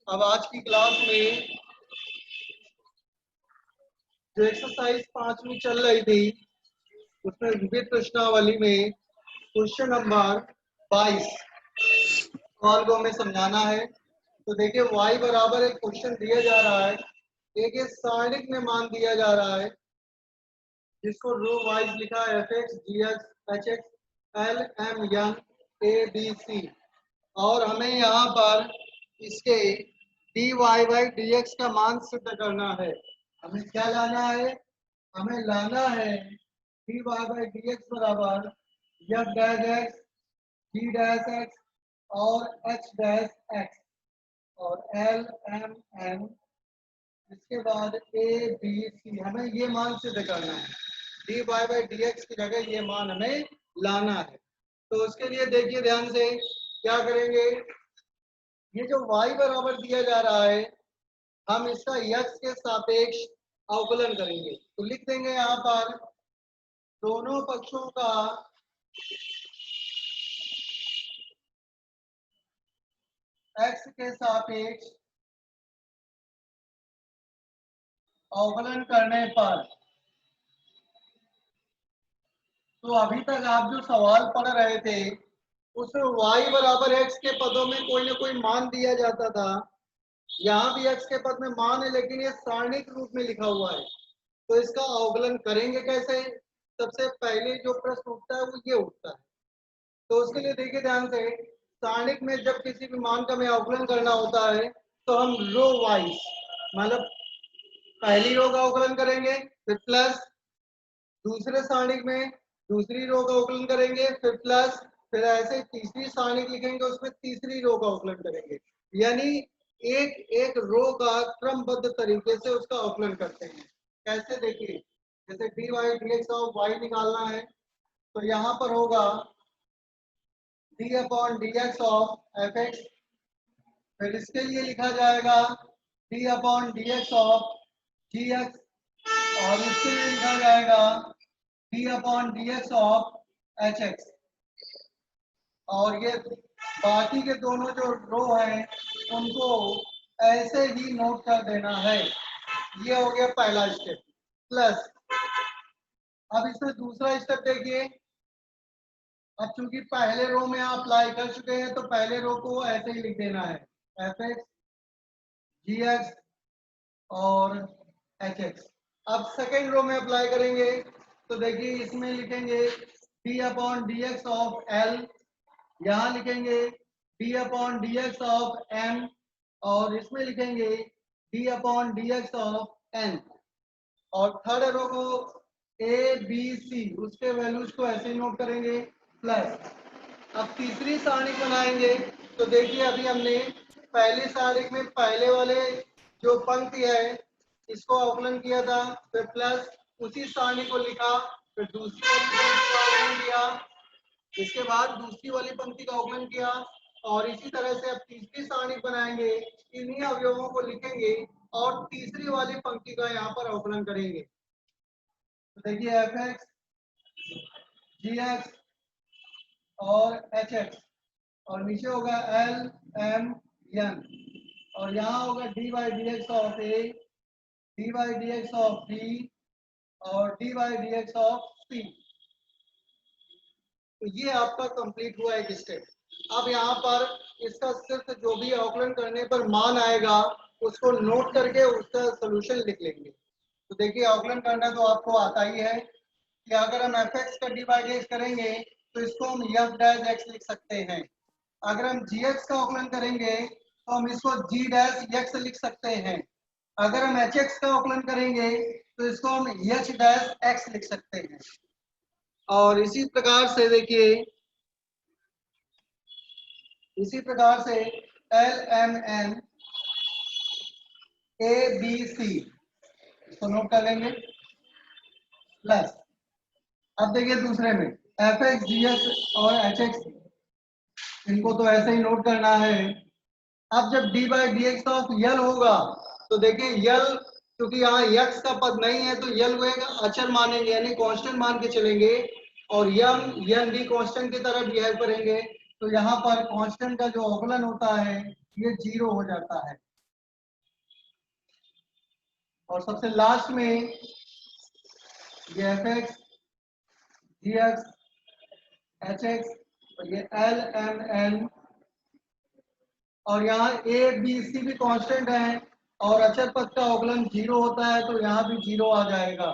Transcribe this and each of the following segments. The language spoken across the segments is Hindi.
अब आज की क्लास में जो एक्सरसाइज 5वीं चल रही थी उसमें विविध प्रश्नावली में क्वेश्चन नंबर 22 सवाल को हमें समझाना है। तो देखिए y बराबर एक क्वेश्चन दिया जा रहा है, एक सारणिक में मान दिया जा रहा है जिसको रो वाइज लिखा है fx, gx, hx, l, m, n, a, b, c और हमें यहाँ पर इसके dy by dx का मान सिद्ध करना है। हमें क्या लाना है? हमें लाना है dy by dx बराबर f dash x, g dash x और h डैश x और l, m, n, इसके बाद a, b, c हमें ये मान सिद्ध करना है। dy by dx की जगह ये मान हमें लाना है। तो उसके लिए देखिए ध्यान से क्या करेंगे, ये जो y बराबर दिया जा रहा है हम इसका x के सापेक्ष अवकलन करेंगे। तो लिख देंगे यहाँ पर दोनों पक्षों का x के सापेक्ष अवकलन करने पर। तो अभी तक आप जो सवाल पढ़ रहे थे उसमें y बराबर x के पदों में कोई ना कोई मान दिया जाता था। यहाँ भी x के पद में मान है लेकिन ये सारणिक रूप में लिखा हुआ है। तो इसका अवकलन करेंगे कैसे? सबसे पहले जो प्रश्न उठता है वो ये उठता है। तो उसके लिए देखिए ध्यान से, सारणिक में जब किसी भी मान का हमें अवकलन करना होता है तो हम रो वाइज मतलब पहली रो का अवकलन करेंगे, फिर प्लस दूसरे सारणिक में दूसरी रो का अवकलन करेंगे, फिर प्लस, फिर ऐसे तीसरी सारणिक लिखेंगे उसमें तीसरी रो का अवकलन करेंगे। यानी एक एक रो का क्रमबद्ध तरीके से उसका अवकलन करते हैं। कैसे? देखिए जैसे dy dx ऑफ y निकालना है तो यहाँ पर होगा d upon dx of fx, फिर इसके लिए लिखा जाएगा d upon dx of gx और इसके लिए लिखा जाएगा d upon dx of hx। और ये बाकी के दोनों जो रो हैं उनको ऐसे ही नोट कर देना है। ये हो गया पहला स्टेप। प्लस अब इसमें दूसरा स्टेप देखिए, अब चूंकि पहले रो में आप अप्लाई कर चुके हैं तो पहले रो को ऐसे ही लिख देना है fx, gx और hx। अब सेकेंड रो में अप्लाई करेंगे तो देखिए इसमें लिखेंगे d upon dx of l, यहाँ लिखेंगे d upon dx of m और इसमें लिखेंगे d upon dx of n। और थर्ड रो को a b c उसके वैल्यूज को ऐसे ही नोट करेंगे। प्लस अब तीसरी सारणी बनाएंगे तो देखिए अभी हमने पहली सारणी में पहले वाले जो पंक्ति है इसको अवकलन किया था, फिर प्लस उसी सारणी को लिखा, फिर दूसरी वाली पंक्ति का अवकलन किया, इसके बाद दूसरी वाली पंक्ति का अवकलन किया और इसी तरह से अब तीसरी सारणी बनाएंगे, इन्हीं अवयवों को लिखेंगे और तीसरी वाली पंक्ति का यहाँ पर अवकलन करेंगे। तो देखिए fx, gx और hx और नीचे होगा l, m, n और यहाँ होगा dy dx of a, dy dx of b और dy dx ऑफ c। तो ये आपका कंप्लीट हुआ एक स्टेप। अब यहाँ पर इसका सिर्फ जो भी अवकलन करने पर मान आएगा उसको नोट करके उसका सोल्यूशन लिख लेंगे। तो देखिए अवकलन करना तो आपको आता ही है कि अगर हम fx का dy dx करेंगे तो इसको हम f डैश x लिख सकते हैं। अगर हम gx का अवकलन करेंगे तो हम इसको g डैश x लिख सकते हैं। अगर हम hx का अवकलन करेंगे तो इसको हम h डैश x लिख सकते हैं। और इसी प्रकार से देखिए इसी प्रकार से l, m, n, a, b, c इसको नोट कर लेंगे। प्लस अब देखिए दूसरे में fx, gx और hx इनको तो ऐसे ही नोट करना है। अब जब d बाई dx ऑफ यल होगा तो देखिए यल क्योंकि यहाँ x का पद नहीं है तो यल को एक अचर मानेंगे यानी कांस्टेंट मान के चलेंगे और यन भी कांस्टेंट की तरह बिहेव करेंगे। तो यहाँ पर कांस्टेंट का जो अवकलन होता है ये 0 हो जाता है। और सबसे लास्ट में ये एफ एक्स जी एक्स एच एक्स और ये एल एम एन, और यहाँ ए बी सी भी कांस्टेंट है और अचर पद का अवकलन 0 होता है तो यहाँ भी 0 आ जाएगा।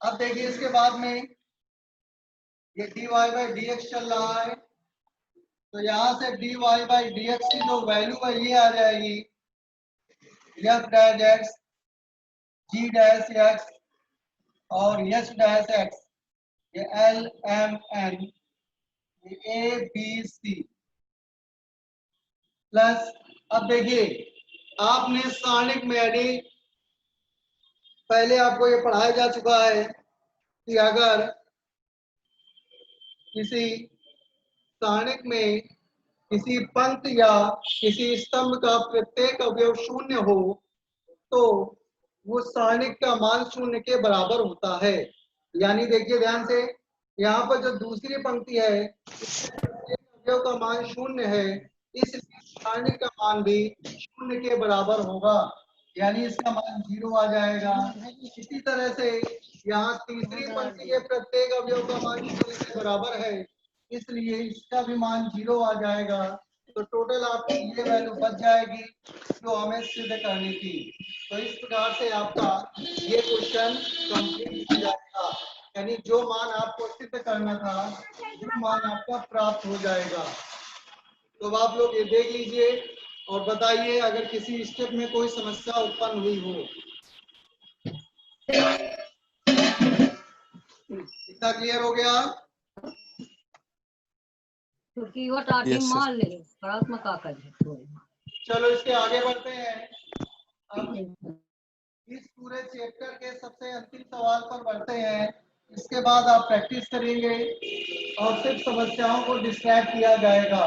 अब देखिए इसके बाद में ये dy बाई डी एक्स चल रहा है, तो यहाँ से dy बाई डी एक्स की जो वैल्यू है ये आ जाएगी एफ डैश एक्स जी डैश एक्स और एच डैश एक्स, ये एल एम एन, ये ए बी सी प्लस। अब देखिए आपने सारणिक में यदि पहले आपको ये पढ़ाया जा चुका है कि अगर किसी सारणिक में किसी पंक्ति या किसी स्तंभ का प्रत्येक अवयव शून्य हो तो वो सारणिक का मान शून्य के बराबर होता है। यानी देखिए ध्यान से, यहाँ पर जो दूसरी पंक्ति है इसमें प्रत्येक अवयव का मान शून्य है, इसलिए सारणिक का मान भी शून्य के बराबर होगा, यानी इसका मान 0 आ जाएगा। इसी तरह से यहाँ तीसरी पंक्ति के प्रत्येक अवयव का मान शून्य के बराबर है, इसलिए इसका भी मान 0 आ जाएगा। तो टोटल आपकी ये वैल्यू बच जाएगी जो हमें सिद्ध करनी थी। तो इस प्रकार से आपका ये क्वेश्चन कंप्लीट हो जाएगा, यानी जो मान आपको सिद्ध करना था वो मान आपका प्राप्त हो जाएगा। तो आप लोग ये देख लीजिए और बताइए अगर किसी स्टेप में कोई समस्या उत्पन्न हुई हो। इतना क्लियर हो गया? क्योंकि वो टाटी Yes, sir. मार ले परात में का कर। चलो इसके आगे बढ़ते हैं। अब इस पूरे चैप्टर के सबसे अंतिम सवाल पर बढ़ते हैं। इसके बाद आप प्रैक्टिस करेंगे और सिर्फ समस्याओं को डिस्क्राइब किया जाएगा।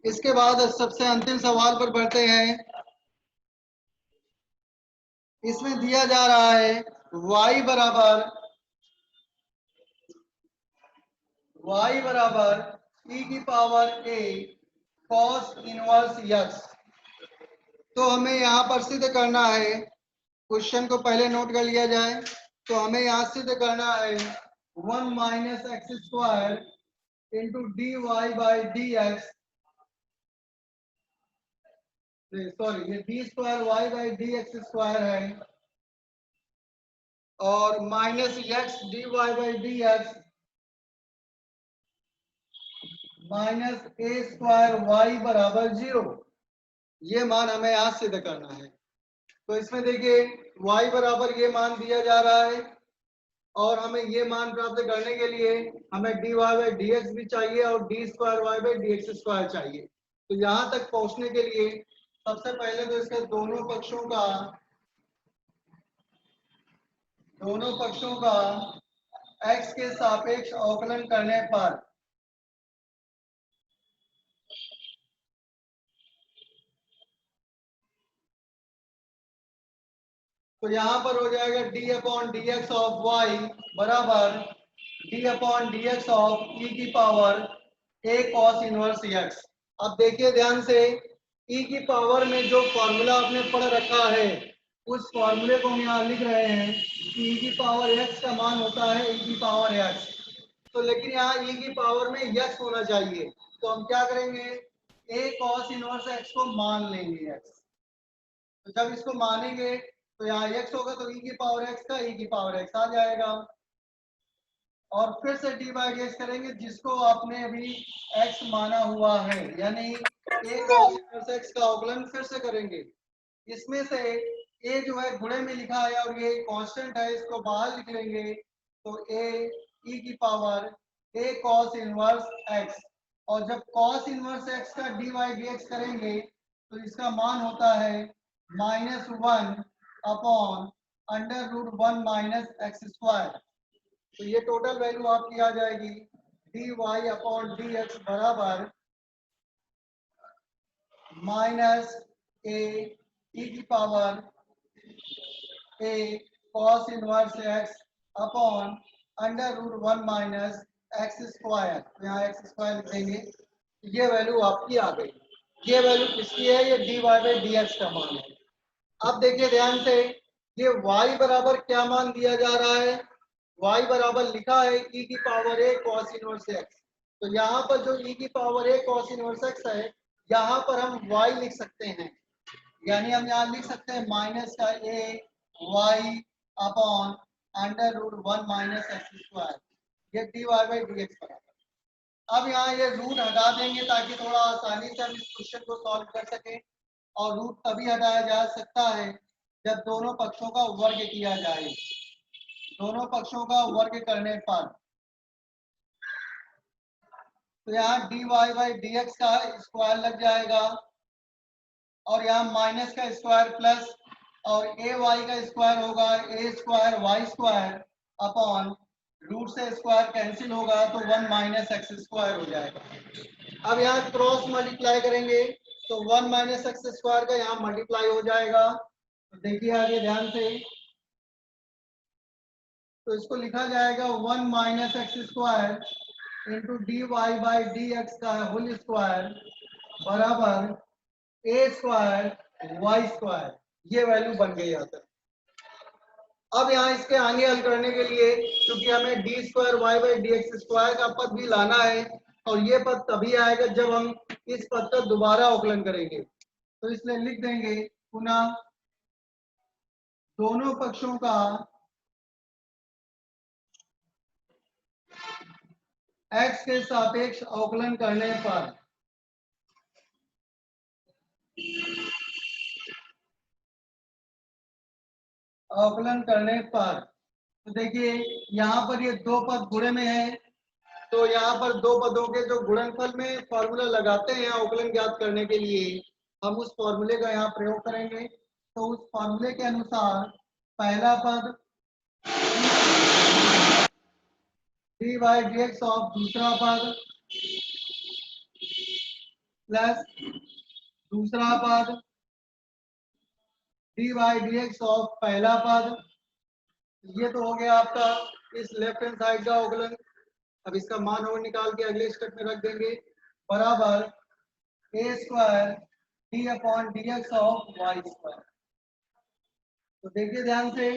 इसके बाद सबसे अंतिम सवाल पर बढ़ते हैं। इसमें दिया जा रहा है y बराबर e की power a cos inverse x। तो हमें यहाँ पर सिद्ध करना है, क्वेश्चन को पहले नोट कर लिया जाए। तो हमें यहाँ सिद्ध करना है 1 minus x square into d y by d x, sorry ये d square y by d x square है और minus x d y by d x minus a square y बराबर 0। ये मान हमें यहाँ सिद्ध करना है। तो इसमें देखिए y बराबर ये मान दिया जा रहा है और हमें ये मान प्राप्त करने के लिए हमें dy बाई डी एक्स भी चाहिए और d square y by d x square चाहिए। तो यहाँ तक पहुंचने के लिए सबसे पहले तो इसके दोनों पक्षों का x के सापेक्ष अवकलन करने पर तो यहाँ पर हो जाएगा d upon d x of y बराबर d upon d x of e की power a cos inverse x। अब देखिए ध्यान से, e की पावर में जो फॉर्मूला आपने पढ़ रखा है उस फॉर्मूले को हम यहाँ लिख रहे हैं कि e की पावर x का मान होता है e की पावर x। तो लेकिन यहाँ e की पावर में x होना चाहिए, तो हम क्या करेंगे, a cos इनवर्स x को मान लेंगे x। तो जब इसको मानेंगे तो यहाँ x होगा तो e की पावर x का e की पावर x आ जाएगा और फिर से डी बाई डी एक्स करेंगे जिसको आपने अभी x माना हुआ है, यानी a cos इनवर्स x का अवकलन फिर से करेंगे। इसमें से a जो है गुणे में लिखा है और ये कांस्टेंट है, इसको बाहर लिख लेंगे तो a e की power a cos inverse x, और जब cos इनवर्स x का डी बाई डी एक्स करेंगे तो इसका मान होता है -1 upon under root 1 minus x square. तो ये टोटल वैल्यू आपकी आ जाएगी dy अपॉन डी एक्स बराबर माइनस ए ई की power a cos inverse x upon under root 1 minus x square, यहाँ एक्स स्क्वायर लिख देंगे। ये वैल्यू आपकी आ गई। ये वैल्यू किसकी है? ये d y by d x का मान है। अब देखिए ध्यान से, ये y बराबर क्या मान दिया जा रहा है? y बराबर लिखा है e की power a cos inverse x। तो यहाँ पर जो e की power a cos inverse x है, यहाँ पर हम y लिख सकते हैं। यानी हम यहाँ लिख सकते हैं माइनस का a y upon under root 1 minus x square, ये d y by d x बराबर। अब यहाँ ये रूट हटा देंगे ताकि थोड़ा आसानी से हम इस क्वेश्चन को सॉल्व कर सकें। और रूट तभी हटाया जा सकता है जब दोनों पक्षों का वर्ग किया जाए। दोनों पक्षों का वर्ग करने पर तो यहाँ d y by d x का स्क्वायर लग जाएगा और यहाँ माइनस का स्क्वायर प्लस और ए वाई का स्क्वायर होगा a square y square upon root से स्क्वायर कैंसिल होगा तो 1 माइनस एक्स स्क्वायर हो जाएगा। अब यहाँ क्रॉस मल्टीप्लाई करेंगे तो 1 माइनस एक्स स्क्वायर का यहाँ मल्टीप्लाई हो जाएगा। तो देखिए आगे ध्यान से, तो इसको लिखा जाएगा 1 minus x square into d y by d x का होल स्क्वायर बराबर ए स्क्वायर वाई स्क्वायर। ये वैल्यू बन गई यहाँ तक। अब यहाँ इसके आगे हल करने के लिए, क्योंकि हमें d square y by d x square का पद भी लाना है और ये पद तभी आएगा जब हम इस पद का दोबारा अवकलन करेंगे। तो इसलिए लिख देंगे पुनः दोनों पक्षों का x के सापेक्ष अवकलन करने पर तो देखिए यहाँ पर ये दो पद गुणे में है, तो यहाँ पर दो पदों के जो गुणनफल में फॉर्मूला लगाते हैं अवकलन ज्ञात करने के लिए, हम उस फॉर्मूले का यहाँ प्रयोग करेंगे। तो उस फॉर्मूले के अनुसार पहला पद D by d x of दूसरा पद प्लस दूसरा पद D by d x of पहला पद। ये तो हो गया आपका इस लेफ्ट हैंड साइड का अवकलन। अब इसका मान और निकाल के अगले स्टेप में रख देंगे बराबर a square d upon d x of y square. तो देखिए ध्यान से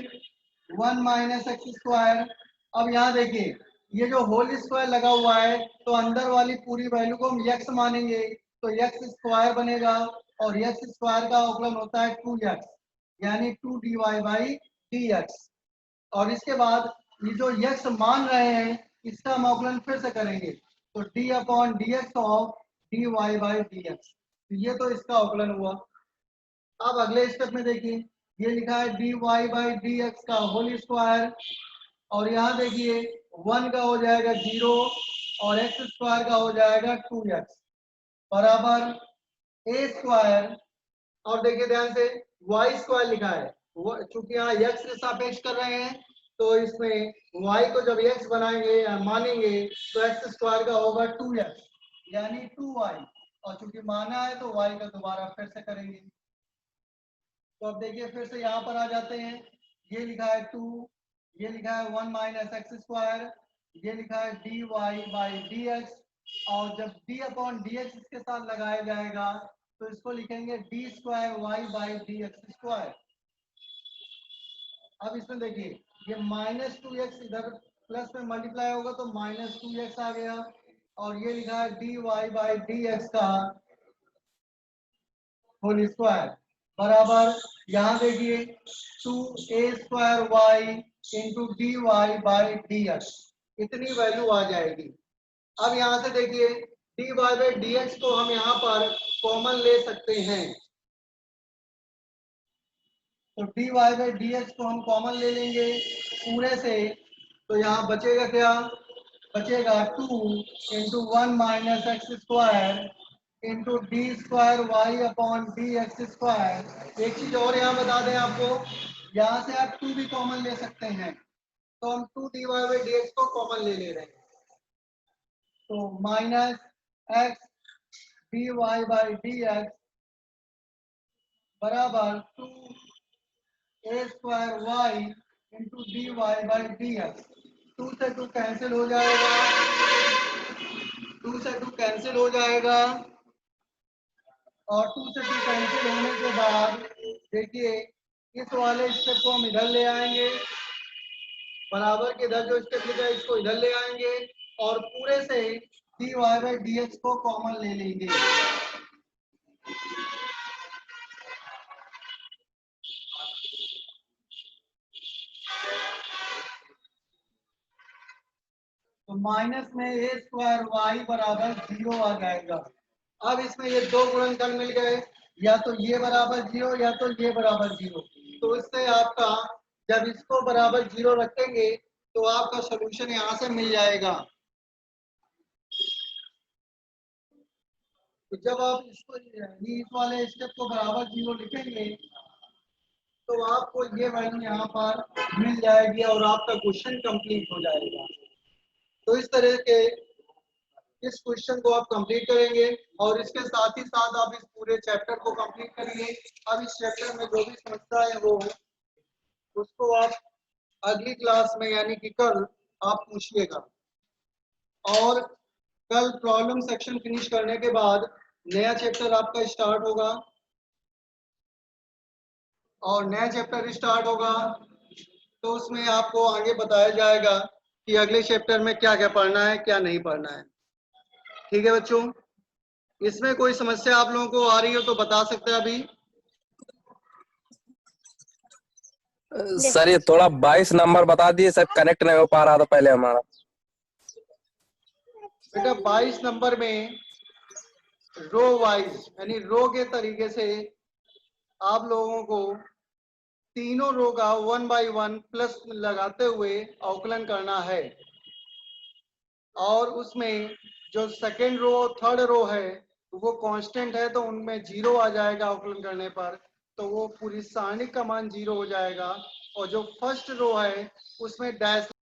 1 माइनस एक्स स्क्वायर। अब यहाँ देखिए ये जो होल स्क्वायर लगा हुआ है तो अंदर वाली पूरी वैल्यू को हम x मानेंगे तो x स्क्वायर बनेगा और x स्क्वायर का अवकलन होता है 2x, यानी 2 d y by d x. और इसके बाद ये जो x मान रहे हैं इसका हम अवकलन फिर से करेंगे तो d upon d x of d y by d x. ये तो इसका अवकलन हुआ। अब अगले स्टेप में देखिए ये लिखा है d y by d x का होल स्क्वायर और यहाँ देखिए 1 का हो जाएगा 0 और एक्स स्क्वायर का हो जाएगा 2x बराबर ए स्क्वायर। और देखिए ध्यान से वाई स्क्वायर लिखा है, चूंकि यहाँ x के सापेक्ष कर रहे हैं तो इसमें y को जब x बनाएंगे या मानेंगे तो एक्स स्क्वायर का होगा 2x यानी 2y, और चूंकि माना है तो y का दोबारा फिर से करेंगे। तो अब देखिए फिर से यहाँ पर आ जाते हैं, ये लिखा है 2, ये लिखा है 1 माइनस एक्स स्क्वायर, ये लिखा है d y by d x, और जब d अपॉन डी एक्स इसके साथ लगाया जाएगा तो इसको लिखेंगे d square y by d x square. अब इसमें देखिए ये माइनस 2x इधर प्लस में मल्टीप्लाई होगा तो माइनस 2x आ गया और ये लिखा है d y by d x का होल स्क्वायर बराबर यहाँ देखिए 2a square y into d y by d x, इतनी वैल्यू आ जाएगी। अब यहाँ से देखिए d y by d x को हम यहाँ पर कॉमन ले सकते हैं, तो d y by d x को हम कॉमन ले लेंगे पूरे से, तो यहाँ बचेगा क्या? बचेगा 2 into 1 minus x square into d square y upon d x square. एक चीज और यहाँ बता दें आपको, यहाँ से आप 2 भी कॉमन ले सकते हैं, तो हम 2 d y by d x को कॉमन ले रहे हैं, तो minus x d y by d x बराबर 2a² y into dy by dx। 2 से 2 कैंसिल हो जाएगा, 2 से 2 कैंसिल हो जाएगा, और 2 से 2 कैंसिल होने के बाद देखिए इस वाले स्टेप को हम इधर ले आएंगे, बराबर के इधर जो स्टेप लिखा है इसको इधर ले आएंगे, और पूरे से dy बाई dx को कॉमन ले लेंगे। तो माइनस में a² y बराबर 0 आ जाएगा। अब इसमें ये दो गुणनखंड मिल गए, या तो ये बराबर 0 या तो ये बराबर 0। तो इससे आपका जब इसको बराबर 0 रखेंगे तो आपका सॉल्यूशन यहाँ से मिल जाएगा। तो जब आप इसको इस वाले स्टेप को बराबर 0 लिखेंगे तो आपको ये वैल्यू यहाँ पर मिल जाएगी और आपका क्वेश्चन कंप्लीट हो जाएगा। तो इस तरह के इस क्वेश्चन को आप कंप्लीट करेंगे और इसके साथ ही साथ आप इस पूरे चैप्टर को कंप्लीट करिए। अब इस चैप्टर में जो भी समस्या है वो उसको आप अगली क्लास में यानी कि कल आप पूछिएगा। और कल प्रॉब्लम सेक्शन फिनिश करने के बाद नया चैप्टर आपका स्टार्ट होगा, और नया चैप्टर स्टार्ट होगा तो उसमें आपको आगे बताया जाएगा कि अगले चैप्टर में क्या क्या पढ़ना है क्या नहीं पढ़ना है। ठीक है बच्चों, इसमें कोई समस्या आप लोगों को आ रही हो तो बता सकते हैं अभी। सर ये थोड़ा 22 नंबर बता दिए सर, कनेक्ट नहीं हो पा रहा था पहले हमारा। बेटा 22 नंबर में रो वाइज यानी रो के तरीके से आप लोगों को तीनों रो का 1 बाई 1 प्लस लगाते हुए अवकलन करना है, और उसमें जो सेकेंड रो थर्ड रो है वो कांस्टेंट है तो उनमें 0 आ जाएगा अवकलन करने पर, तो वो पूरी सारणी का मान 0 हो जाएगा, और जो फर्स्ट रो है उसमें डैश